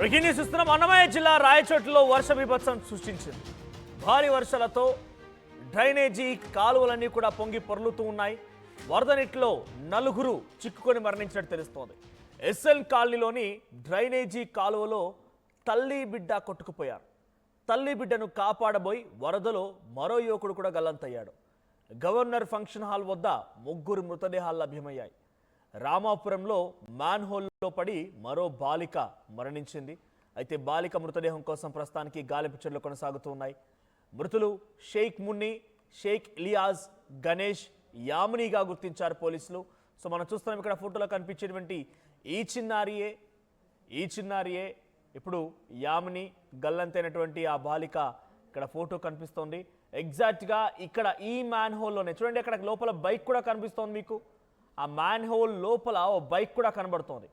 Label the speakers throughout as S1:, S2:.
S1: Breaking news చూస్తున్నాం. అన్నమయ్య జిల్లా రాయచోటిలో వర్ష బీభత్సం సృష్టించింది. భారీ వర్షాలతో డ్రైనేజీ కాలువలన్నీ కూడా పొంగి పొర్లుతూ ఉన్నాయి. వరద నీటిలో నలుగురు చిక్కుకొని మరణించినట్టు తెలుస్తోంది. ఎస్ఎన్ కాలనీలోని డ్రైనేజీ కాలువలో తల్లి బిడ్డ కొట్టుకుపోయారు. తల్లి బిడ్డను కాపాడబోయి వరదలో మరో యువకుడు కూడా గల్లంతయ్యాడు. గవర్నర్ ఫంక్షన్ హాల్ వద్ద ముగ్గురు మృతదేహాలు లభ్యమయ్యాయి. రామాపురంలో మ్యాన్హోల్లో పడి మరో బాలిక మరణించింది. అయితే బాలిక మృతదేహం కోసం ప్రస్తుతానికి గాలింపు చర్యలు కొనసాగుతూ ఉన్నాయి. మృతులు షేక్ మున్ని, షేక్ ఇలియాజ్, గణేష్, యామినిగా గుర్తించారు పోలీసులు. సో మనం చూస్తున్నాం ఇక్కడ ఫోటోలో కనిపించేటువంటి ఈ చిన్నారియే ఇప్పుడు యామిని, గల్లంతైనటువంటి ఆ బాలిక ఇక్కడ ఫోటో కనిపిస్తోంది. ఎగ్జాక్ట్గా ఇక్కడ ఈ మ్యాన్ హోల్లోనే చూడండి, అక్కడ లోపల బైక్ కూడా కనిపిస్తోంది మీకు. ఆ మ్యాన్ హోల్ లోపల ఓ బైక్ కూడా కనబడుతోంది.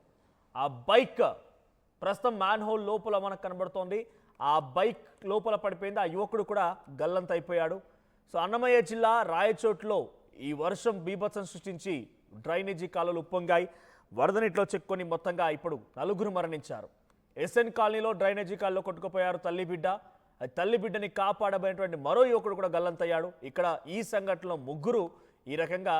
S1: ఆ బైక్ ప్రస్తుతం మ్యాన్ హోల్ లోపల మనకు కనబడుతోంది. ఆ బైక్ లోపల పడిపోయింది. ఆ యువకుడు కూడా గల్లంత అయిపోయాడు. సో అన్నమయ్య జిల్లా రాయచోట్లో ఈ వర్షం బీభత్సం సృష్టించి డ్రైనేజీ కాలువలు ఉప్పొంగాయి. వరద నీటిలో చిక్కుకొని మొత్తంగా ఇప్పుడు నలుగురు మరణించారు. ఎస్ఎన్ కాలనీలో డ్రైనేజీ కాలువలో కొట్టుకుపోయారు తల్లి బిడ్డ. తల్లి బిడ్డని కాపాడబోయినటువంటి మరో యువకుడు కూడా గల్లంతయ్యాడు. ఇక్కడ ఈ సంఘటనలో ముగ్గురు ఈ రకంగా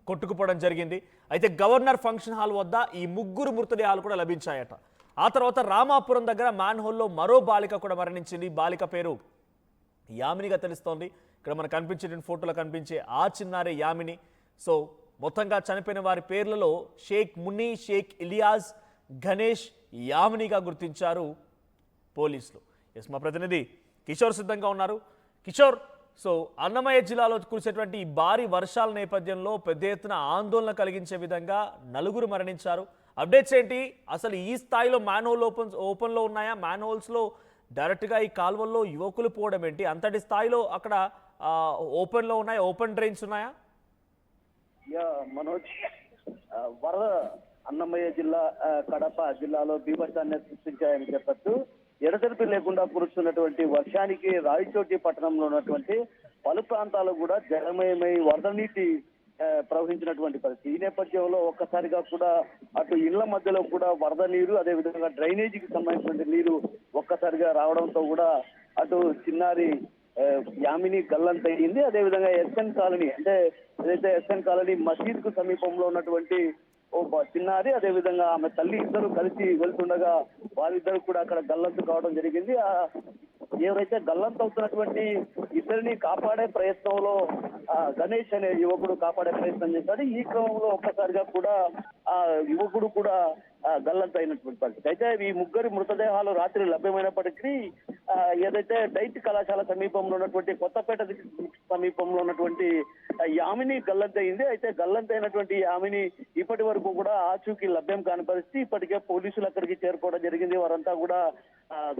S1: కొట్టుకుపోవడం జరిగింది. అయితే గవర్నర్ ఫంక్షన్ హాల్ వద్ద ఈ ముగ్గురు మృతదేహాలు కూడా లభించాయట. ఆ తర్వాత రామాపురం దగ్గర మ్యాన్ హోల్లో మరో బాలిక కూడా మరణించింది. బాలిక పేరు యామినిగా తెలుస్తోంది. ఇక్కడ మనకు కనిపించే ఫోటోలో కనిపించే ఆ చిన్నారే యామిని. సో మొత్తంగా చనిపోయిన వారి పేర్లలో షేక్ మున్ని, షేక్ ఇలియాజ్, గణేష్, యామినిగా గుర్తించారు పోలీసులు. ఎస్, మా ప్రతినిధి కిషోర్ సిద్ధంగా ఉన్నారు. కిషోర్, సో అన్నమయ్య జిల్లాలో కురిసేటువంటి ఈ భారీ వర్షాల నేపథ్యంలో పెద్ద ఎత్తున ఆందోళన కలిగించే విధంగా నలుగురు మరణించారు. అప్డేట్స్ ఏంటి? అసలు ఈ స్థాయిలో మ్యాన్ హోల్ ఓపెన్లో ఉన్నాయా? మ్యాన్ హోల్స్లో డైరెక్ట్గా ఈ కాలువల్లో యువకులు పోవడం ఏంటి? అంతటి స్థాయిలో అక్కడ ఓపెన్లో ఉన్నాయా? ఓపెన్ డ్రైన్స్ ఉన్నాయా?
S2: మనోజ్, వరద అన్నమయ్య జిల్లా, కడప జిల్లాలో బీభత్సాన్ని సృష్టించాయని చెప్పచ్చు. ఎడతెరిపి లేకుండా కురుస్తున్నటువంటి వర్షానికి రాయచోటి పట్టణంలో ఉన్నటువంటి పలు ప్రాంతాలు కూడా జలమయమై వరద నీటి ప్రవహించినటువంటి పరిస్థితి. ఈ నేపథ్యంలో ఒక్కసారిగా కూడా అటు ఇళ్ల మధ్యలో కూడా వరద నీరు, అదేవిధంగా డ్రైనేజీకి సంబంధించినటువంటి నీరు ఒక్కసారిగా రావడంతో కూడా అటు చిన్నారి యామిని గల్లంతయ్యింది. అదేవిధంగా ఎస్ఎన్ కాలనీ, అంటే ఏదైతే ఎస్ఎన్ కాలనీ మసీద్ కు సమీపంలో ఉన్నటువంటి ఓ చిన్నారి, అదేవిధంగా ఆమె తల్లి ఇద్దరు కలిసి వెళ్తుండగా వారిద్దరు కూడా అక్కడ గల్లంతు కావడం జరిగింది. ఎవరైతే గల్లంతు అవుతున్నటువంటి ఇద్దరిని కాపాడే ప్రయత్నంలో గణేష్ అనే యువకుడు కాపాడే ప్రయత్నం చేశాడు. ఈ క్రమంలో ఒక్కసారిగా కూడా ఆ యువకుడు కూడా గల్లంతు అయినటువంటి పరిస్థితి. అయితే ఈ ముగ్గురి మృతదేహాలు రాత్రి లభ్యమైనప్పటికీ ఏదైతే డైట్ కళాశాల సమీపంలో ఉన్నటువంటి కొత్తపేట సమీపంలో ఉన్నటువంటి యామిని గల్లంతయింది. అయితే గల్లంతైనటువంటి యామిని ఇప్పటి వరకు కూడా ఆచూకీ లభ్యం కాని పరిస్థితి. ఇప్పటికే పోలీసులు అక్కడికి చేరుకోవడం జరిగింది. వారంతా కూడా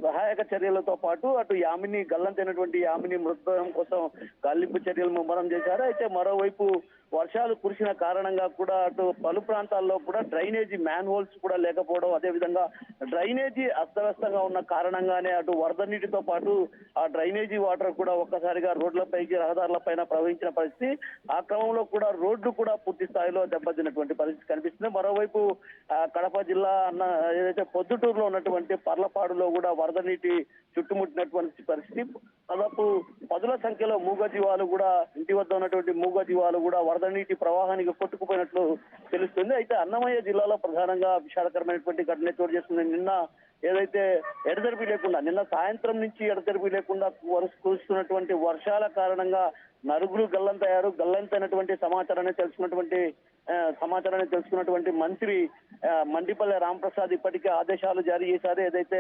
S2: సహాయక చర్యలతో పాటు అటు యామిని గల్లంతైనటువంటి యామిని మృతదేహం కోసం గాలింపు చర్యలు ముమ్మరం చేశారు. అయితే మరోవైపు వర్షాలు కురిసిన కారణంగా కూడా అటు పలు ప్రాంతాల్లో కూడా డ్రైనేజీ మ్యాన్ హోల్స్ కూడా లేకపోవడం, అదేవిధంగా డ్రైనేజీ అస్తవ్యస్తంగా ఉన్న కారణంగానే అటు వరద నీటితో పాటు ఆ డ్రైనేజీ వాటర్ కూడా ఒక్కసారిగా రోడ్లపైకి, రహదారుల పైన ప్రవహించిన పరిస్థితి. ఆ క్రమంలో కూడా రోడ్లు కూడా పూర్తి స్థాయిలో దెబ్బతిన్నటువంటి పరిస్థితి కనిపిస్తుంది. మరోవైపు కడప జిల్లా ఏదైతే పొద్దుటూరులో ఉన్నటువంటి పర్లపాడులో కూడా వరద నీటి చుట్టుముట్టినటువంటి పరిస్థితి. దాదాపు పదుల సంఖ్యలో మూగజీవాలు కూడా, ఇంటి వద్ద ఉన్నటువంటి మూగజీవాలు కూడా వరద నీటి ప్రవాహానికి కొట్టుకుపోయినట్లు తెలుస్తుంది. అయితే అన్నమయ్య జిల్లాలో ప్రధానంగా విషాదకరమైనటువంటి ఘటన చోటు చేస్తుంది. నిన్న ఏదైతే ఎడతెరిపి లేకుండా, నిన్న సాయంత్రం నుంచి ఎడతెరిపి లేకుండా కురుస్తున్నటువంటి వర్షాల కారణంగా నలుగురు గల్లంతయ్యారు. గల్లంతైనటువంటి సమాచారాన్ని తెలుసుకున్నటువంటి మంత్రి మండిపల్లి రాంప్రసాద్ ఇప్పటికే ఆదేశాలు జారీ చేశారు. ఏదైతే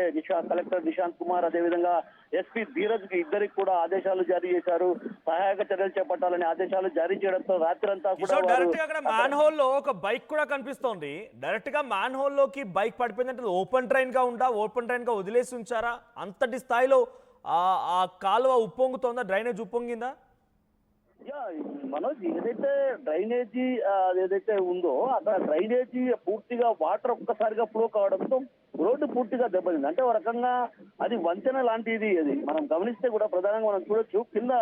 S2: కలెక్టర్ నిశాంత్ కుమార్, అదేవిధంగా ఎస్పీ ధీరజ్ కి ఇద్దరికి కూడా ఆదేశాలు జారీ చేశారు. సహాయక చర్యలు చేపట్టాలని ఆదేశాలు జారీ చేయడంతో రాత్రంతా కూడా
S1: మ్యాన్ హోల్ లో ఒక బైక్ కూడా కనిపిస్తోంది. డైరెక్ట్ గా మ్యాన్ హోల్ లోకి బైక్ పడిపోయిందంటే ఓపెన్ ట్రైన్ గా ఉందా? ఓపెన్ ట్రైన్ గా వదిలేసి ఉంచారా? అంతటి స్థాయిలో ఆ కాలువ ఉప్పొంగుతోందా? డ్రైనేజ్ ఉప్పొంగిందా?
S2: మనోజ్, ఏదైతే డ్రైనేజీ ఏదైతే ఉందో అక్కడ డ్రైనేజీ పూర్తిగా వాటర్ ఒక్కసారిగా ఫ్లో కావడంతో రోడ్డు పూర్తిగా దెబ్బతింది. అంటే ఒక రకంగా అది వంతెన లాంటిది. అది మనం గమనిస్తే కూడా ప్రధానంగా మనం చూడొచ్చు, కింద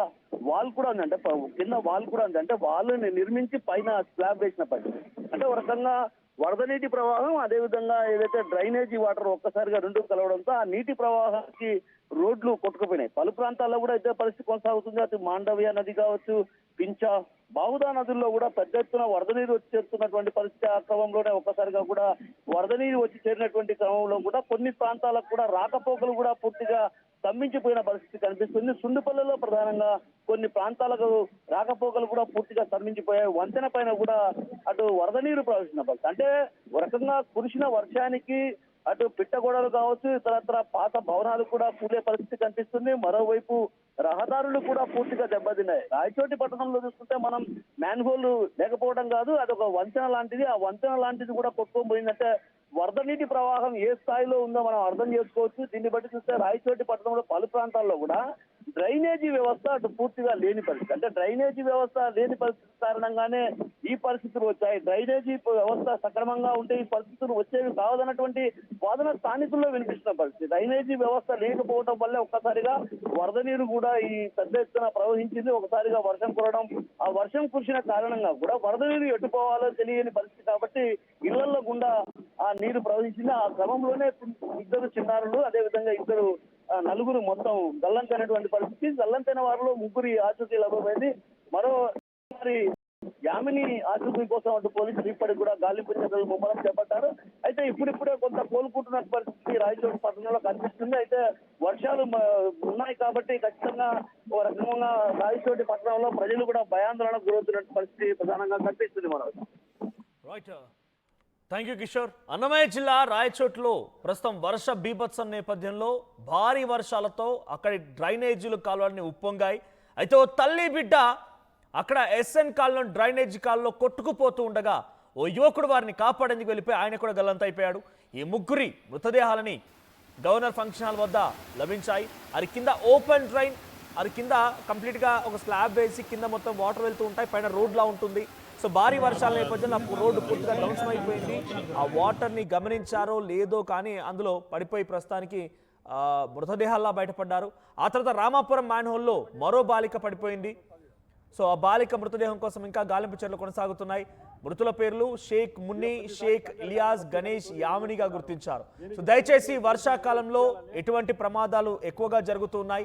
S2: వాల్ కూడా ఉంది. అంటే కింద వాల్ కూడా ఉంది. అంటే వాల్ నిర్మించి పైన స్లాబ్ వేసిన పని. అంటే ఒక రకంగా వరద నీటి ప్రవాహం, అదేవిధంగా ఏదైతే డ్రైనేజీ వాటర్ ఒక్కసారిగా రెండు కలవడంతో ఆ నీటి ప్రవాహానికి రోడ్లు కొట్టుకుపోయినాయి. పలు ప్రాంతాల్లో కూడా ఇదే పరిస్థితి కొనసాగుతుంది. అటు మాండవ్య నది కావచ్చు, పించా, బావుదా నదుల్లో కూడా పెద్ద ఎత్తున వరద నీరు వచ్చి చేరుతున్నటువంటి పరిస్థితి. ఆ క్రమంలోనే ఒక్కసారిగా కూడా వరద నీరు వచ్చి చేరినటువంటి క్రమంలో కూడా కొన్ని ప్రాంతాలకు కూడా రాకపోకలు కూడా పూర్తిగా స్తంభించిపోయిన పరిస్థితి కనిపిస్తుంది. సుండుపల్లిలో ప్రధానంగా కొన్ని ప్రాంతాలకు రాకపోకలు కూడా పూర్తిగా స్తంభించిపోయాయి. వంతెన పైన కూడా అటు వరద నీరు ప్రవహిస్తున్న పరిస్థితి. అంటే ఒక రకంగా కురిసిన వర్షానికి అటు పిట్టగోడలు కావచ్చు, ఇతరత్ర పాత భవనాలు కూడా కూలే పరిస్థితి కనిపిస్తుంది. మరోవైపు రహదారులు కూడా పూర్తిగా దెబ్బతిన్నాయి. రాయచోటి పట్టణంలో చూసుకుంటే మనం మ్యాన్ హోల్ లేకపోవడం కాదు, అదొక వంతెన లాంటిది. ఆ వంతెన లాంటిది కూడా కొట్టుకొని పోయిందంటే వరద నీటి ప్రవాహం ఏ స్థాయిలో ఉందో మనం అర్థం చేసుకోవచ్చు. దీన్ని బట్టి చూస్తే రాయచోటి పట్టణంలో పలు ప్రాంతాల్లో కూడా డ్రైనేజీ వ్యవస్థ అటు పూర్తిగా లేని పరిస్థితి. అంటే డ్రైనేజీ వ్యవస్థ లేని పరిస్థితి కారణంగానే ఈ పరిస్థితులు వచ్చాయి. డ్రైనేజీ వ్యవస్థ సక్రమంగా ఉంటే ఈ పరిస్థితులు వచ్చేవి కావదన్నటువంటి వాదన స్థానికుల్లో వినిపిస్తున్న పరిస్థితి. డ్రైనేజీ వ్యవస్థ లేకపోవడం వల్లే ఒక్కసారిగా వరద నీరు కూడా ఈ పెద్ద ఎత్తున ప్రవహించింది. ఒకసారిగా వర్షం కురవడం, ఆ వర్షం కురిసిన కారణంగా కూడా వరద నీరు ఎట్టుపోవాలో తెలియని పరిస్థితి కాబట్టి ఇళ్లలో గుండా ఆ నీరు ప్రవహించింది. ఆ క్రమంలోనే ఇద్దరు చిన్నారులు, అదేవిధంగా ఇద్దరు నలుగురు మొత్తం గల్లంతైనటువంటి పరిస్థితి. గల్లంతైన వారిలో ముగ్గురి ఆచూకీ లభ్యమైంది. మరో మరి యామిని ఆచూకీ కోసం అటు పోలీసులు ఇప్పటికి కూడా గాలింపు చర్యలు ముమ్మరం చేపట్టారు. అయితే ఇప్పుడిప్పుడే కొంత కోలుకుంటున్న పరిస్థితి రాయచోటి పట్టణంలో కనిపిస్తుంది. అయితే వర్షాలు ఉన్నాయి కాబట్టి ఖచ్చితంగా ఓ రకంగా రాయచోటి పట్టణంలో ప్రజలు కూడా భయాందోళనకు గురవుతున్న పరిస్థితి ప్రధానంగా కనిపిస్తుంది. మనం
S1: right, thank you Kishore. Annamayya జిల్లా రాయచోట్లో ప్రస్తుతం వర్ష బీభత్సం నేపథ్యంలో భారీ వర్షాలతో అక్కడి డ్రైనేజీలు కాలువలన్నీ ఉప్పొంగాయి. అయితే ఓ తల్లి బిడ్డ అక్కడ ఎస్ఎన్ కాలువ డ్రైనేజీ కాలువలో కొట్టుకుపోతూ ఉండగా ఓ యువకుడు వారిని కాపాడేందుకు వెళ్ళిపోయి ఆయన కూడా గల్లంతైపోయాడు. ఈ ముగ్గురి మృతదేహాలని గవర్నర్ ఫంక్షన్ హాల్ వద్ద లభించాయి. అది కింద ఓపెన్ డ్రైన్, అది కింద కంప్లీట్గా ఒక స్లాబ్ వేసి కింద మొత్తం వాటర్ వెళ్తూ ఉంటాయి, పైన రోడ్లా ఉంటుంది. సో భారీ వర్షాల నేపథ్యంలో ఆ రోడ్డు పూర్తిగా ధ్వంసం అయిపోయింది. ఆ వాటర్ని గమనించారో లేదో కానీ అందులో పడిపోయి ప్రస్తుతానికి మృతదేహాల్లా బయటపడ్డారు. ఆ తర్వాత రామాపురం మ్యాన్ హోల్లో మరో బాలిక పడిపోయింది. సో ఆ బాలిక మృతదేహం కోసం ఇంకా గాలింపు చర్యలు కొనసాగుతున్నాయి. మృతుల పేర్లు షేక్ మున్ని, షేక్ ఇలియాస్, గణేష్, యామినిగా గుర్తించారు. సో దయచేసి వర్షాకాలంలో ఎటువంటి ప్రమాదాలు ఎక్కువగా జరుగుతున్నాయి.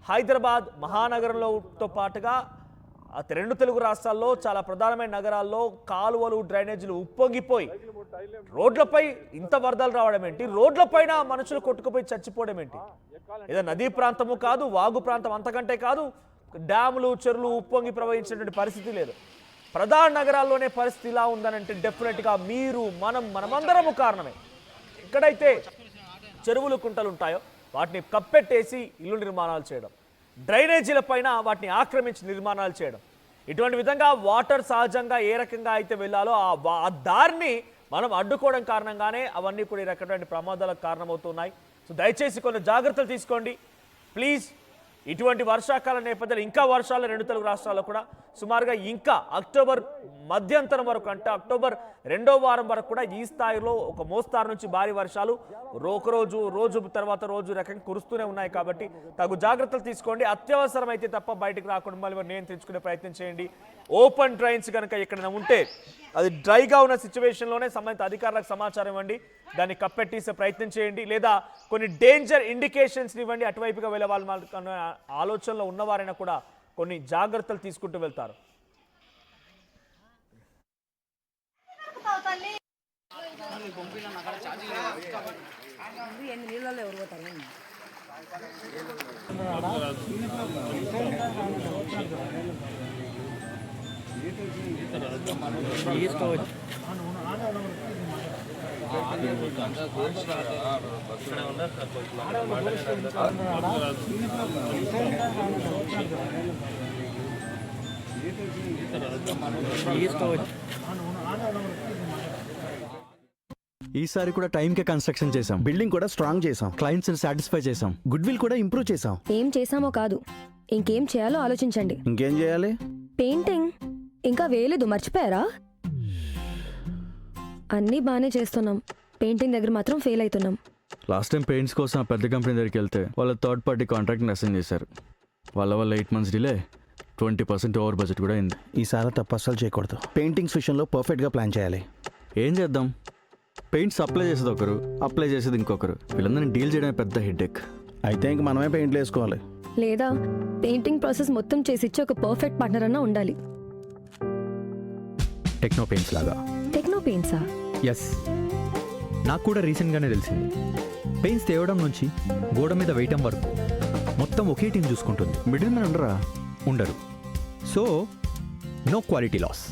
S1: హైదరాబాద్ మహానగరంలోతో పాటుగా రెండు తెలుగు రాష్ట్రాల్లో చాలా ప్రధానమైన నగరాల్లో కాలువలు, డ్రైనేజీలు ఉప్పొంగిపోయి రోడ్లపై ఇంత వరదలు రావడం ఏంటి, రోడ్లపైన మనుషులు కొట్టుకుపోయి చచ్చిపోవడం ఏంటి? ఏదో నదీ ప్రాంతము కాదు, వాగు ప్రాంతం అంతకంటే కాదు, డ్యాములు, చెరువులు ఉప్పొంగి ప్రవహించినటువంటి పరిస్థితి లేదు. ప్రధాన నగరాల్లోనే పరిస్థితి ఇలా ఉందనంటే డెఫినెట్గా మీరు, మనమందరము కారణమే. ఎక్కడైతే చెరువులు, కుంటలు ఉంటాయో వాటిని కప్పెట్టేసి ఇల్లు నిర్మాణాలు చేయడం, డ్రైనేజీల పైన వాటిని ఆక్రమించి నిర్మాణాలు చేయడం, ఇటువంటి విధంగా వాటర్ సహజంగా ఏ రకంగా అయితే వెళ్ళాలో ఆ దారిని మనం అడ్డుకోవడం కారణంగానే అవన్నీ కూడా ఈ రకమైన ప్రమాదాలకు కారణమవుతున్నాయి. సో దయచేసి కొన్ని జాగ్రత్తలు తీసుకోండి ప్లీజ్. ఇటువంటి వర్షాకాల నేపథ్యంలో ఇంకా వర్షాలు రెండు తెలుగు రాష్ట్రాల్లో కూడా సుమారుగా ఇంకా అక్టోబర్ మధ్యంతరం వరకు, అంటే అక్టోబర్ 2వ వారం వరకు కూడా ఈ స్థాయిలో ఒక మోస్తారు నుంచి భారీ వర్షాలు రోజు తర్వాత రోజు రకంగా కురుస్తూనే ఉన్నాయి. కాబట్టి తగు జాగ్రత్తలు తీసుకోండి. అత్యవసరమైతే తప్ప బయటకు రాకుండా మళ్ళీ నియంత్రించుకునే ప్రయత్నం చేయండి. ఓపెన్ డ్రైన్స్ కనుక ఎక్కడైనా ఉంటే అది డ్రైగా ఉన్న సిచ్యువేషన్లోనే సంబంధిత అధికారులకు సమాచారం ఇవ్వండి, దాన్ని కప్పెట్టేసే ప్రయత్నం చేయండి. లేదా కొన్ని డేంజర్ ఇండికేషన్స్ ఇవ్వండి. అటువైపుగా వెళ్ళే వాళ్ళ ఆలోచనలో ఉన్నవారైనా కూడా కొన్ని జాగ్రత్తలు తీసుకుంటూ వెళ్తారు.
S3: ఈసారి కూడా టైంకే కన్స్ట్రక్షన్ చేసాం, బిల్డింగ్ కూడా స్ట్రాంగ్ చేసాం, క్లయింట్స్ ని సాటిస్ఫై చేసాం, గుడ్ విల్ కూడా ఇంప్రూవ్ చేసాం.
S4: ఏం చేసామో కాదు, ఇంకేం చేయాలో ఆలోచించండి.
S3: ఇంకేం చేయాలి?
S4: పెయింటింగ్ ఇంకా వేయలేదు, మర్చిపోయారా? అన్నీ బాగానే చేస్తున్నాం, పెయింటింగ్ దగ్గర మాత్రం ఫెయిల్ అవుతున్నాం.
S3: లాస్ట్ టైం పెయింట్స్ కోసం ఆ పెద్ద కంపెనీ దగ్గరికి వెళ్తే వాళ్ళ థర్డ్ పార్టీ కాంట్రాక్ట్ని అసైన్ చేశారు. వాళ్ళ 8 months డిలే, 20% ఓవర్ బడ్జెట్ కూడా అయింది.
S5: ఈసారి తప్పు అస్సలు చేయకూడదు. పెయింటింగ్స్ విషయంలో పర్ఫెక్ట్గా ప్లాన్ చేయాలి.
S3: ఏం చేద్దాం? పెయింట్ సప్లై చేసేది ఒకరు, అప్లై చేసేది ఇంకొకరు. వీళ్ళందరినీ డీల్ చేయడమే పెద్ద హెడేక్.
S5: అయితే ఇంక మనమే పెయింట్లు వేసుకోవాలి.
S4: లేదా పెయింటింగ్ ప్రాసెస్ మొత్తం చేసిచ్చి ఒక పర్ఫెక్ట్ పార్ట్నర్ అన్నా ఉండాలి.
S6: టెక్నో పెయింట్స్ లాగా.
S4: టెక్నో పెయింట్సా?
S6: ఎస్, నాకు కూడా రీసెంట్గానే తెలిసింది. పెయింట్స్ తేవడం నుంచి గోడ మీద వేయటం వరకు మొత్తం ఒకే టీం చూసుకుంటుంది.
S3: మిడిల్ మ్యాన్ ఉండరా?
S6: ఉండరు. So no quality loss.